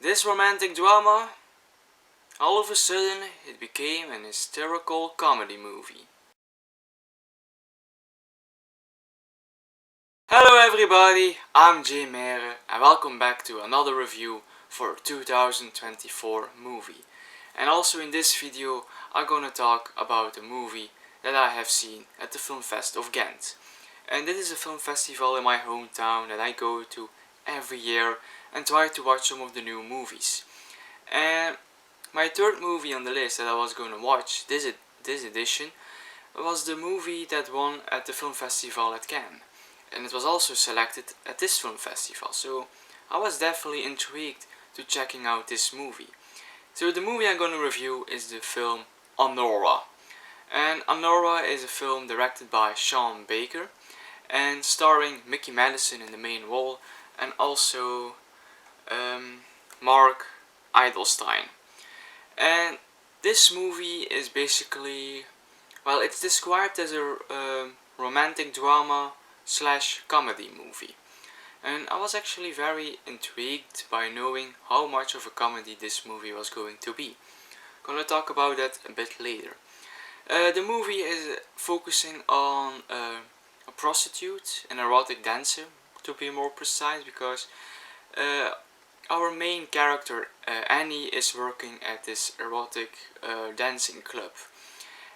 This romantic drama, all of a sudden, it became an hysterical comedy movie. Hello everybody, I'm Jay Mere and welcome back to another review for 2024 movie. And also in this video, I'm gonna talk about a movie that I have seen at the Film Fest of Gent. And this is a film festival in my hometown that I go to every year and try to watch some of the new movies. And my third movie on the list that I was going to watch this edition was the movie that won at the film festival at Cannes, and it was also selected at this film festival, so I was definitely intrigued to checking out this movie. So the movie I'm going to review is the film Anora. And Anora is a film directed by Sean Baker and starring Mickey Madison in the main role and also Mark Eidelstein. And this movie is basically, it's described as a romantic drama slash comedy movie. And I was actually very intrigued by knowing how much of a comedy this movie was going to be. Gonna talk about that a bit later. The movie is focusing on a prostitute, an erotic dancer, to be more precise, because our main character, Annie, is working at this erotic dancing club.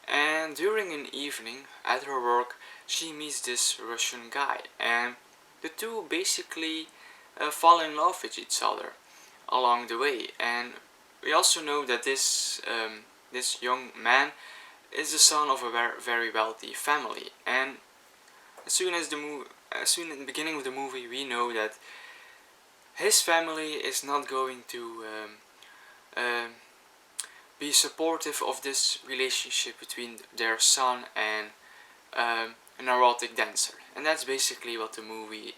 And during an evening at her work, she meets this Russian guy, and the two basically fall in love with each other along the way. And we also know that this young man is the son of a very wealthy family. And as soon at the beginning of the movie, we know that his family is not going to be supportive of this relationship between their son and an erotic dancer. And that's basically what the movie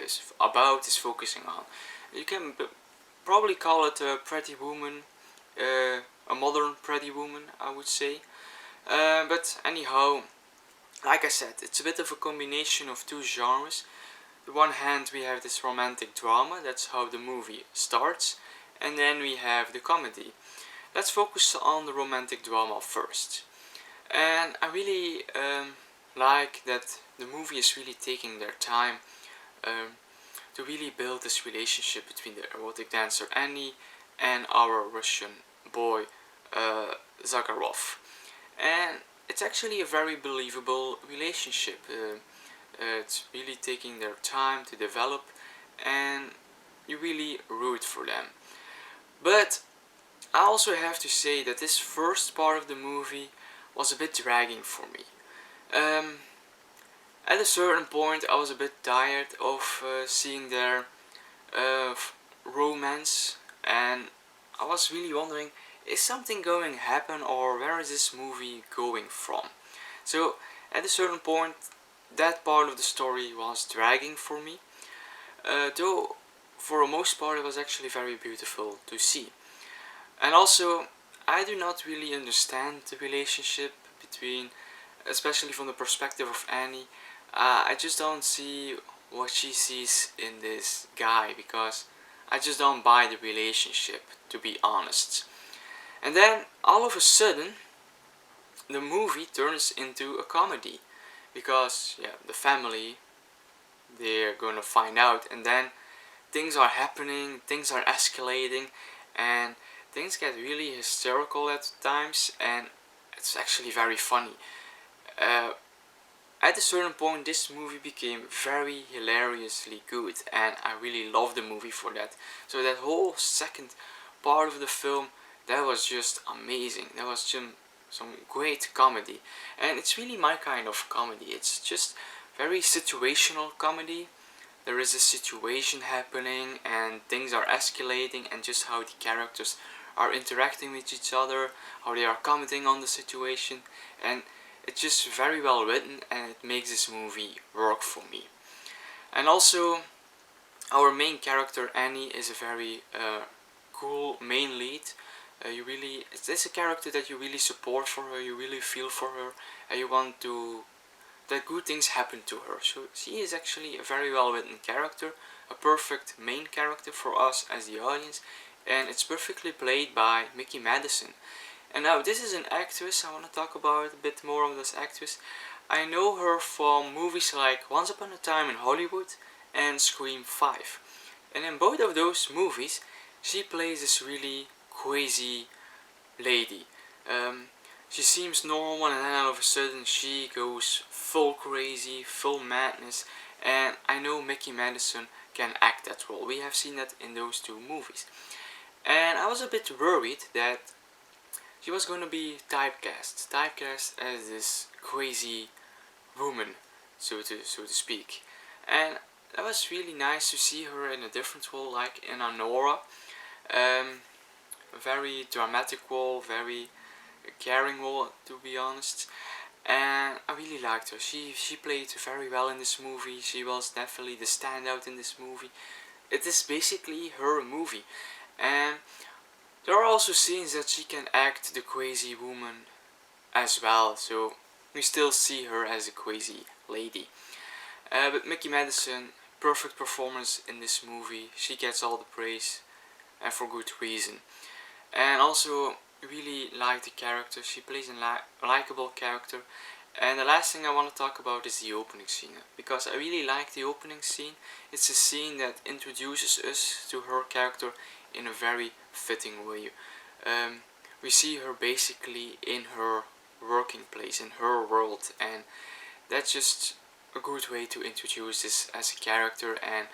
is focusing on. You can probably call it a pretty woman, a modern pretty woman, I would say. But anyhow, like I said, it's a bit of a combination of two genres. On the one hand, we have this romantic drama, that's how the movie starts, and then we have the comedy. Let's focus on the romantic drama first. And I really like that the movie is really taking their time to really build this relationship between the erotic dancer Annie and our Russian boy Zakharov. And it's actually a very believable relationship. It's really taking their time to develop, and you really root for them. But I also have to say that this first part of the movie was a bit dragging for me. At a certain point, I was a bit tired of seeing their romance, and I was really wondering, is something going to happen, or where is this movie going from? So at a certain point, that part of the story was dragging for me, though for the most part it was actually very beautiful to see. And also, I do not really understand the relationship between, especially from the perspective of Annie. I just don't see what she sees in this guy, because I just don't buy the relationship, to be honest. And then all of a sudden the movie turns into a comedy, because the family, they're gonna find out, and then things are happening, things are escalating, and things get really hysterical at times, and it's actually very funny. At a certain point, this movie became very hilariously good, and I really loved the movie for that. So that whole second part of the film, that was just amazing. That was just some great comedy, and it's really my kind of comedy. It's just very situational comedy. There is a situation happening and things are escalating, and just how the characters are interacting with each other, how they are commenting on the situation, and it's just very well written, and it makes this movie work for me. And also, our main character Annie is a very cool main lead. It's a character that you really support for her, you really feel for her, and you want that good things happen to her. So she is actually a very well written character, a perfect main character for us as the audience, and it's perfectly played by Mickey Madison. And now this is an actress. I want to talk about a bit more of this actress. I know her from movies like Once Upon a Time in Hollywood and Scream 5. And in both of those movies, she plays this really crazy lady. She seems normal, and then all of a sudden she goes full crazy, full madness. And I know Mickey Madison can act that role. We have seen that in those two movies. And I was a bit worried that she was going to be typecast as this crazy woman, so to speak. And that was really nice to see her in a different role, like in Anora. A very dramatic role, very caring role, to be honest. And I really liked her. She played very well in this movie. She was definitely the standout in this movie. It is basically her movie. And there are also scenes that she can act the crazy woman as well, so we still see her as a crazy lady. But Mickey Madison, perfect performance in this movie. She gets all the praise, and for good reason. And also, really like the character. She plays a likable character. And the last thing I want to talk about is the opening scene, because I really like the opening scene. It's a scene that introduces us to her character in a very fitting way. We see her basically in her working place, in her world, and that's just a good way to introduce this as a character. And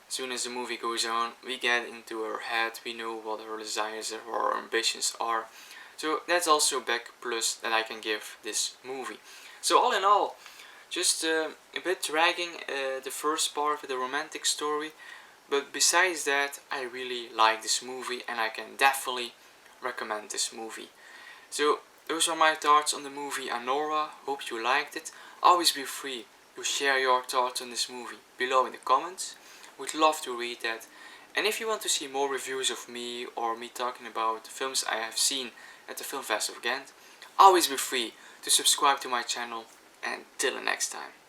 as soon as the movie goes on, we get into her head, we know what her desires or her ambitions are. So that's also a big plus that I can give this movie. So all in all, just a bit dragging the first part of the romantic story, but besides that, I really like this movie and I can definitely recommend this movie. So those are my thoughts on the movie Anora. Hope you liked it. Always be free to share your thoughts on this movie below in the comments. Would love to read that. And if you want to see more reviews of me or me talking about the films I have seen at the Film Fest of Gent, always be free to subscribe to my channel, and till the next time.